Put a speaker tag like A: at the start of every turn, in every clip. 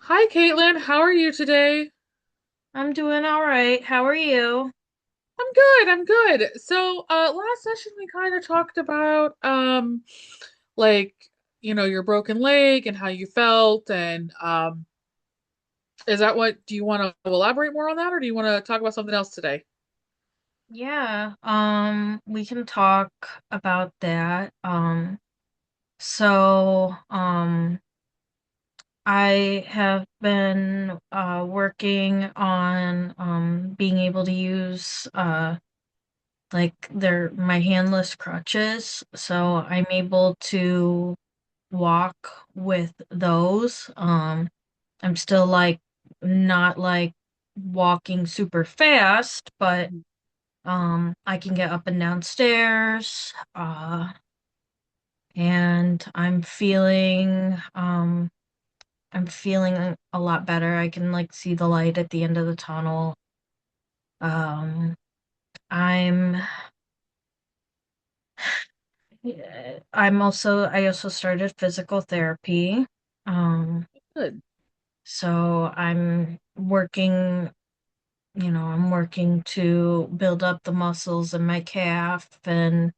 A: Hi, Caitlin. How are you today?
B: I'm doing all right. How are you?
A: I'm good. I'm good. Last session we kind of talked about like, your broken leg and how you felt and is that what do you want to elaborate more on that or do you want to talk about something else today?
B: Yeah, we can talk about that. So I have been working on being able to use like my handless crutches. So I'm able to walk with those. I'm still like not like walking super fast, but I can get up and down stairs, and I'm feeling a lot better. I can like see the light at the end of the tunnel. Um, I'm I also started physical therapy. Um,
A: Good.
B: so I'm working to build up the muscles in my calf and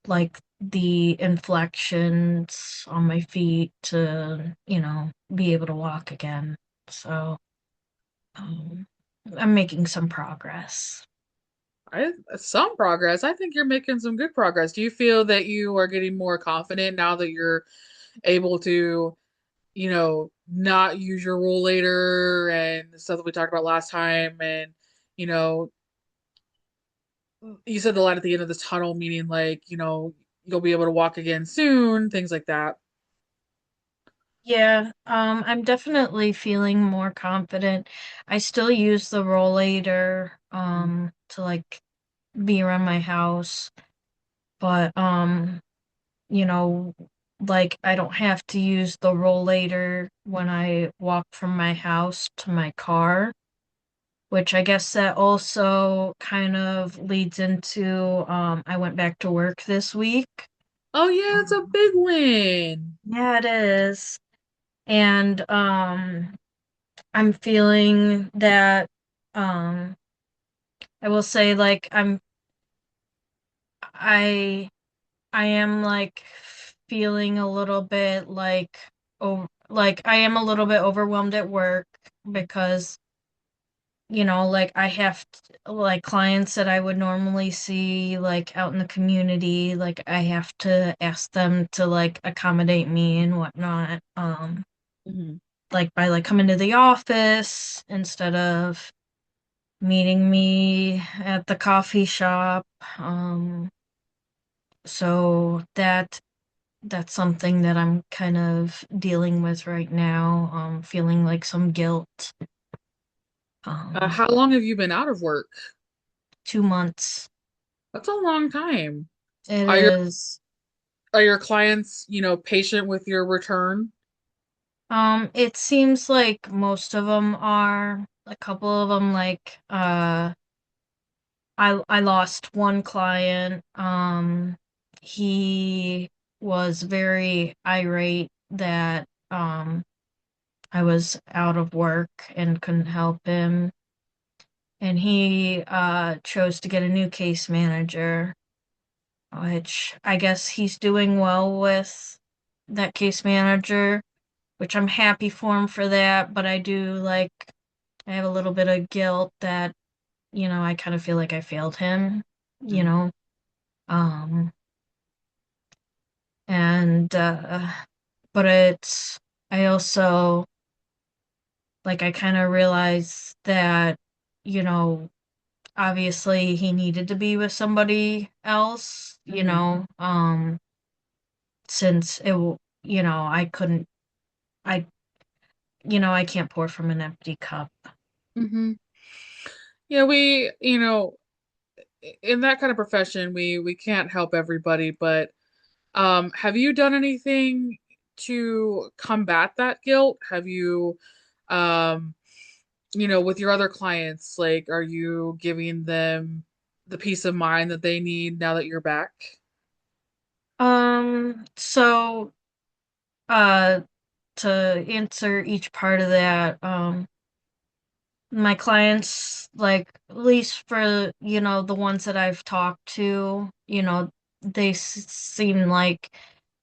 B: like the inflections on my feet to, be able to walk again. So, um, I'm making some progress.
A: Some progress. I think you're making some good progress. Do you feel that you are getting more confident now that you're able to not use your rollator and the stuff that we talked about last time. And, you know, you said the light at the end of the tunnel, meaning like, you'll be able to walk again soon, things like that.
B: Yeah, I'm definitely feeling more confident. I still use the rollator, to like be around my house, but, you know, like I don't have to use the rollator when I walk from my house to my car, which I guess that also kind of leads into I went back to work this week.
A: Oh, yeah, it's a
B: Um,
A: big win.
B: yeah, it is. And I'm feeling that um I will say like I I am like feeling a little bit like I am a little bit overwhelmed at work because like I have like clients that I would normally see like out in the community, like I have to ask them to like accommodate me and whatnot.
A: Hmm.
B: Like by like coming to the office instead of meeting me at the coffee shop. Um, so that's something that I'm kind of dealing with right now. Feeling like some guilt. Um,
A: How long have you been out of work?
B: 2 months.
A: That's a long time.
B: It
A: Are your
B: is.
A: are your clients, patient with your return?
B: It seems like most of them are. A couple of them, like, I lost one client. He was very irate that I was out of work and couldn't help him, and he chose to get a new case manager, which I guess he's doing well with that case manager, which I'm happy for him for that, but I have a little bit of guilt that, I kind of feel like I failed him, you
A: Mm.
B: know. Um and but I also I kind of realized that, you know, obviously he needed to be with somebody else,
A: Hmm.
B: since I couldn't I I can't pour from an empty cup.
A: Hmm. Yeah, in that kind of profession, we can't help everybody, but have you done anything to combat that guilt? Have you, um, with your other clients, like, are you giving them the peace of mind that they need now that you're back?
B: So uh to answer each part of that, my clients, like, at least for, the ones that I've talked to, they seem like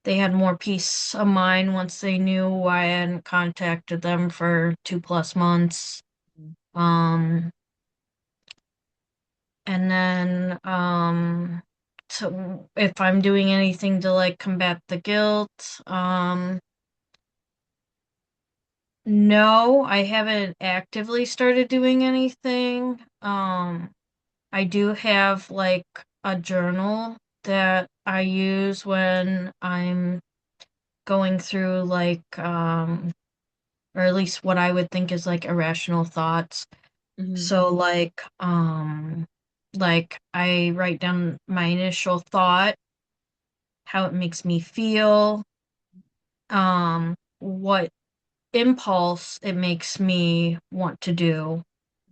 B: they had more peace of mind once they knew why I hadn't contacted them for 2+ months. Um, and then, so if I'm doing anything to like combat the guilt, no, I haven't actively started doing anything. I do have like a journal that I use when I'm going through like or at least what I would think is like irrational thoughts.
A: Hmm.
B: So like I write down my initial thought, how it makes me feel, what impulse it makes me want to do.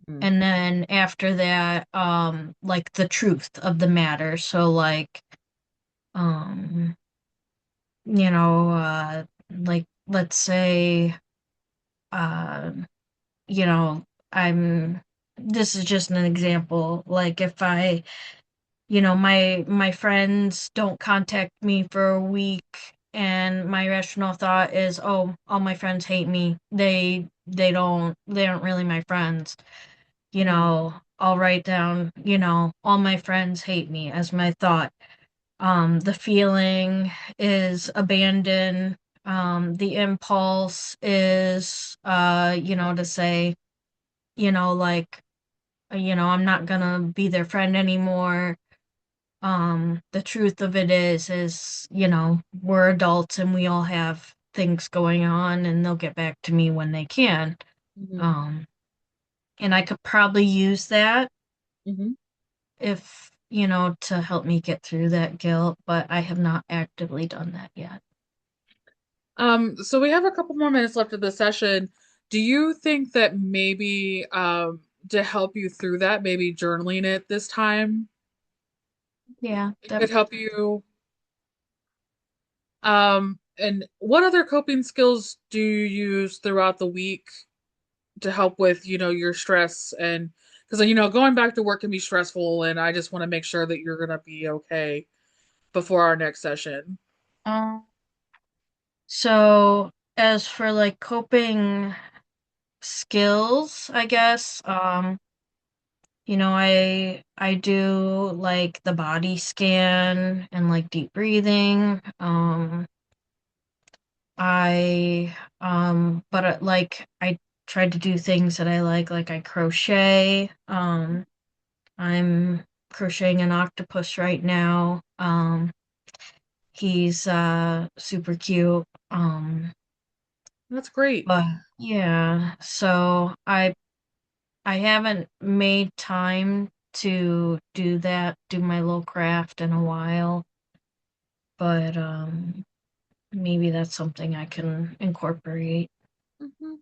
A: Hmm.
B: And then after that, like the truth of the matter. So um, like let's say, uh, you know, I'm, this is just an example. Like if my friends don't contact me for a week and my rational thought is, oh, all my friends hate me. They aren't really my friends.
A: Hmm.
B: I'll write down, all my friends hate me as my thought. The feeling is abandon. The impulse is, to say, like, I'm not gonna be their friend anymore. The truth of it is, we're adults and we all have things going on and they'll get back to me when they can.
A: Hmm.
B: Um, and I could probably use that
A: Hmm.
B: if, to help me get through that guilt, but I have not actively done that yet.
A: So we have a couple more minutes left of the session. Do you think that maybe to help you through that, maybe journaling it this time,
B: Yeah,
A: it
B: that
A: could help you? And what other coping skills do you use throughout the week to help with, your stress and because going back to work can be stressful and I just want to make sure that you're gonna be okay before our next session.
B: um so as for like coping skills, I guess, I do like the body scan and like deep breathing. But like I tried to do things that I like I crochet. I'm crocheting an octopus right now. He's super cute.
A: That's great.
B: But yeah, so I haven't made time to do my little craft in a while, but maybe that's something I can incorporate.
A: Mhm.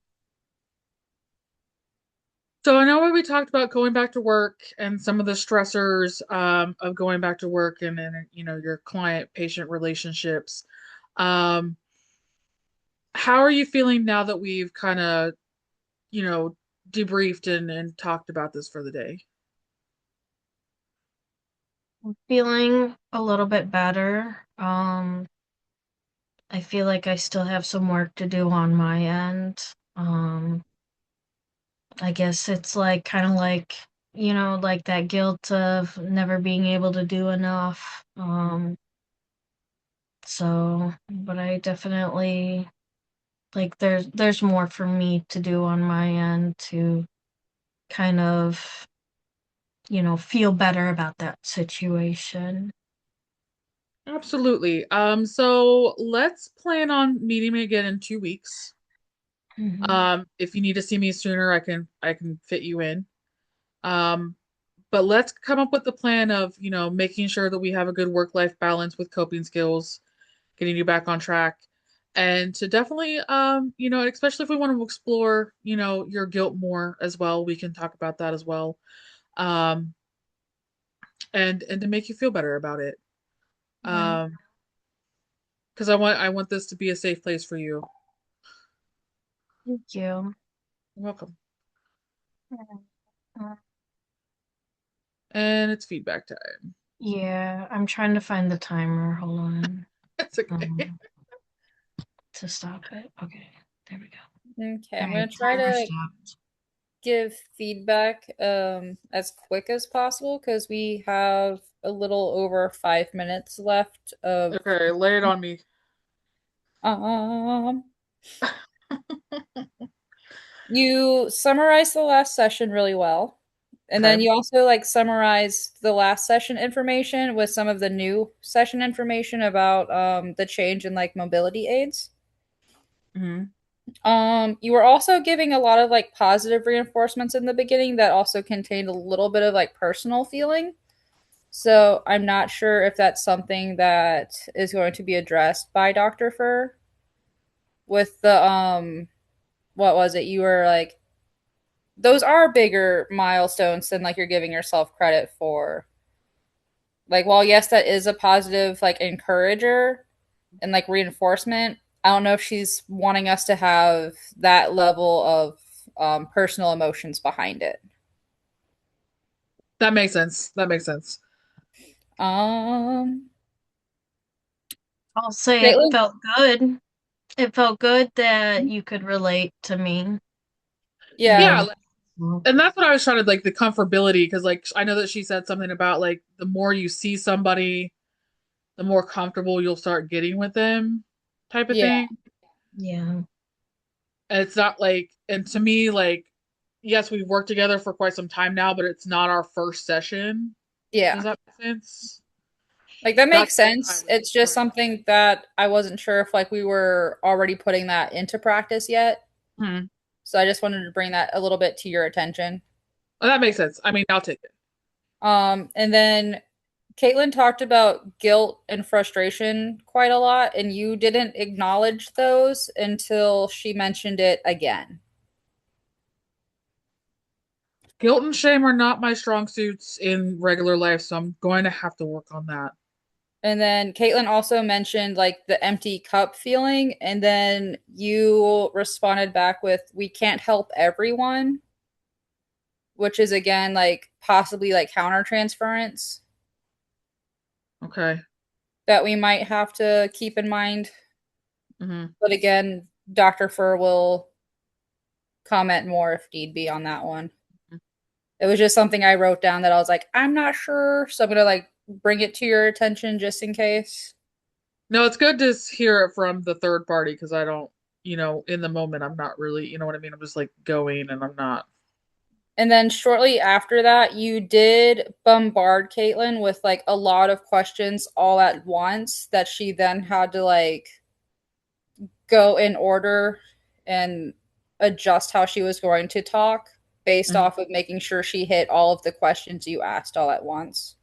A: So I know we talked about going back to work and some of the stressors of going back to work and your client patient relationships. Um, how are you feeling now that we've kind of you know debriefed and talked about this for the day?
B: I'm feeling a little bit better. I feel like I still have some work to do on my end. I guess it's like kind of like, like that guilt of never being able to do enough. But I definitely like there's more for me to do on my end to kind of, feel better about that situation.
A: Absolutely. So let's plan on meeting again in 2 weeks.
B: Hmm.
A: If you need to see me sooner, I can fit you in. Um, but let's come up with the plan of, making sure that we have a good work-life balance with coping skills, getting you back on track. And to definitely, especially if we want to explore, your guilt more as well, we can talk about that as well. Um, and to make you feel better about it.
B: Right.
A: Because I want this to be a safe place for you.
B: Thank you.
A: You're welcome.
B: Uh,
A: And it's feedback time.
B: Yeah, I'm trying to find the timer. Hold on.
A: That's okay.
B: Um, to stop it. Okay, there we go.
C: Okay,
B: All
C: I'm
B: right,
C: gonna try
B: timer
C: to
B: stopped.
C: give feedback as quick as possible because we have a little over 5 minutes left of
A: Okay, lay it on me.
C: um you summarized the last session really well. And then
A: Okay.
C: you also like summarized the last session information with some of the new session information about the change in like mobility aids.
A: Hmm.
C: You were also giving a lot of like positive reinforcements in the beginning that also contained a little bit of like personal feeling. So I'm not sure if that's something that is going to be addressed by Dr. Fur with the what was it? You were like those are bigger milestones than like you're giving yourself credit for. Like while yes that is a positive like encourager and like reinforcement, I don't know if she's wanting us to have that level of personal emotions behind it.
A: That makes sense. That makes sense.
C: Um,
B: I'll say it
C: Caitlin?
B: felt good. It felt good that you could relate to me, you
C: Yeah,
A: Yeah,
B: know. Well,
A: and that's what I was trying to like the comfortability because like I know that she said something about like the more you see somebody, the more comfortable you'll start getting with them, type of
C: yeah,
A: thing.
B: yeah.
A: And it's not like, and to me, like, yes, we've worked together for quite some time now, but it's not our first session. Does
C: yeah.
A: that make sense?
C: Like that
A: That's
C: makes
A: what I
C: sense.
A: was
C: It's just
A: trying.
C: something that I wasn't sure if like we were already putting that into practice yet.
A: Hmm.
C: So I just wanted to bring that a little bit to your attention.
A: Well, that makes sense. I mean, I'll take it.
C: And then Caitlin talked about guilt and frustration quite a lot, and you didn't acknowledge those until she mentioned it again.
A: Guilt and shame are not my strong suits in regular life, so I'm going to have to work on that.
C: And then Caitlin also mentioned like the empty cup feeling, and then you responded back with, "We can't help everyone," which is again like possibly like counter transference
A: Okay.
C: that we might have to keep in mind.
A: Hmm.
C: But again, Dr. Fur will comment more if need be on that one. It was just something I wrote down that I was like, I'm not sure. So I'm gonna like bring it to your attention just in case.
A: No, it's good to hear it from the third party because I don't, in the moment, I'm not really, you know what I mean? I'm just like going and I'm not.
C: And then shortly after that, you did bombard Caitlin with like a lot of questions all at once that she then had to like go in order and adjust how she was going to talk based
A: Mhm.
C: off of making sure she hit all of the questions you asked all at once.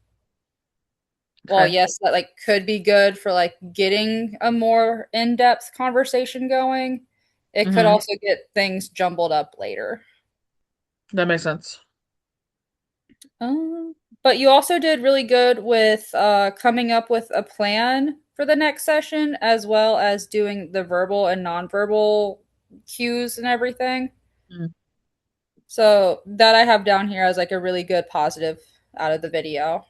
C: Well,
A: Okay.
C: yes, that like could be good for like getting a more in-depth conversation going. It could
A: Hmm.
C: also get things jumbled up later.
A: That makes sense.
C: But you also did really good with coming up with a plan for the next session, as well as doing the verbal and nonverbal cues and everything.
A: Mm.
C: So that I have down here as like a really good positive out of the video.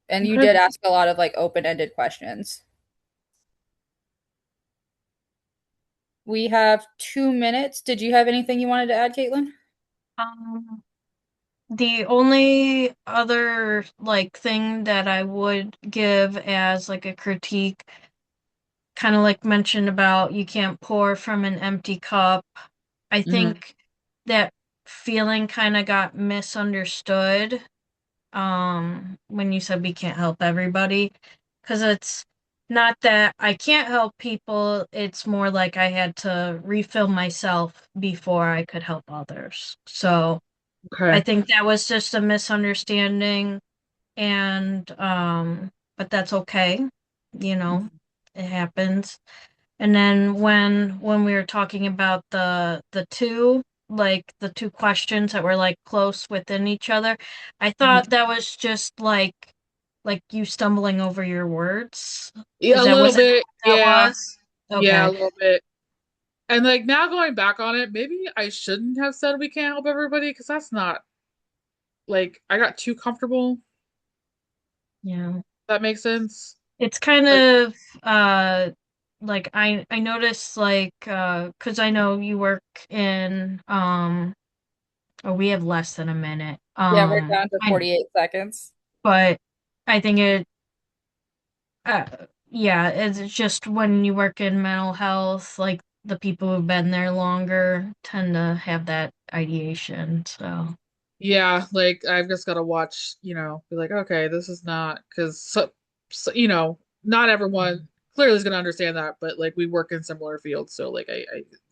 C: And you
A: Okay.
C: did ask a lot of like open-ended questions. We have 2 minutes. Did you have anything you wanted to add, Caitlin?
B: Um, the only other like thing that I would give as like a critique, kind of like mentioned about you can't pour from an empty cup. I
A: Hmm.
B: think that feeling kind of got misunderstood when you said we can't help everybody, because it's not that I can't help people, it's more like I had to refill myself before I could help others. So I
A: Okay.
B: think that was just a misunderstanding, and but that's okay, you know, it happens. And then when we were talking about the two, like the two questions that were like close within each other, I
A: Hmm.
B: thought that was just like you stumbling over your words.
A: Yeah, a little
B: Was that
A: bit.
B: what that
A: Yeah.
B: was?
A: Yeah, a
B: Okay.
A: little bit. And like now going back on it, maybe I shouldn't have said we can't help everybody because that's not like I got too comfortable.
B: Yeah.
A: That makes sense.
B: It's kind
A: Like,
B: of like I noticed like 'cause I know you work in oh we have less than a minute.
C: Yeah, we're down to
B: I
C: 48 seconds.
B: but I think it uh yeah, it's just when you work in mental health, like the people who've been there longer tend to have that ideation. So,
A: yeah, like I've just got to watch, be like, okay, this is not because not everyone clearly is going to understand that, but like we work in similar fields, so like I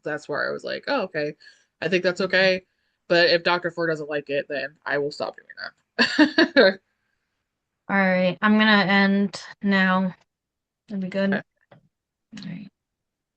A: that's where I was like, oh, okay, I think that's okay. But if Dr. Ford doesn't like it, then I will stop doing that.
B: all right, I'm gonna end now. That'd be good.